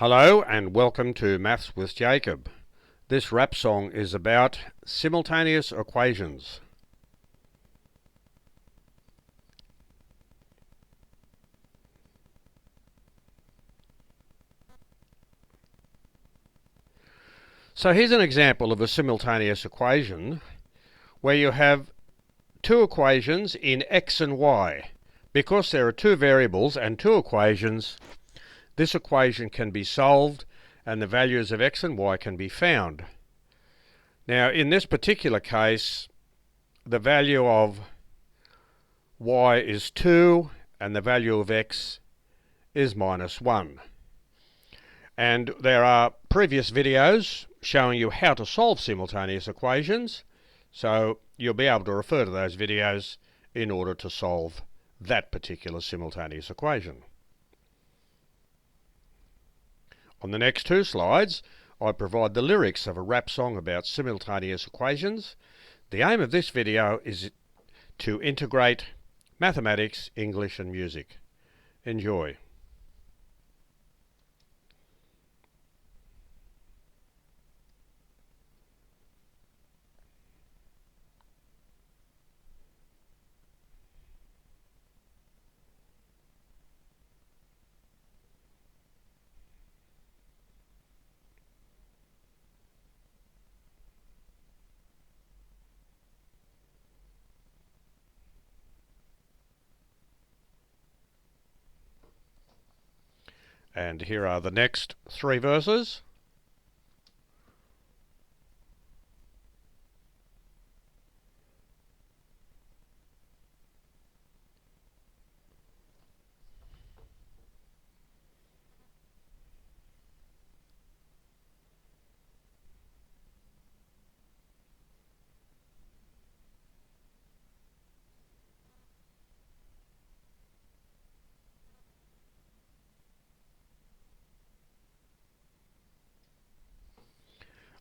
Hello and welcome to Maths with Jacob. This rap song is about simultaneous equations. So here's an example of a simultaneous equation where you have two equations in x and y. Because there are two variables and two equations, this equation can be solved and the values of x and y can be found. Now in this particular case, the value of y is 2 and the value of x is -1. And there are previous videos showing you how to solve simultaneous equations, so you'll be able to refer to those videos in order to solve that particular simultaneous equation. On the next two slides, I provide the lyrics of a rap song about simultaneous equations. The aim of this video is to integrate mathematics, English and music. Enjoy. And here are the next three verses.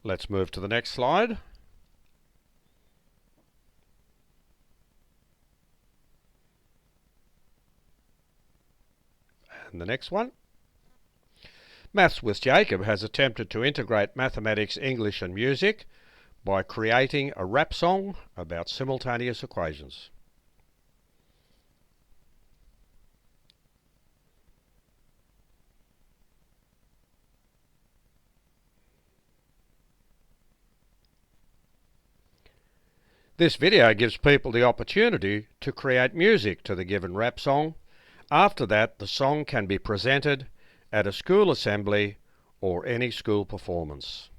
Let's move to the next slide. And the next one. Maths with Jacob has attempted to integrate mathematics, English and music by creating a rap song about simultaneous equations. This video gives people the opportunity to create music to the given rap song. After that, the song can be presented at a school assembly or any school performance.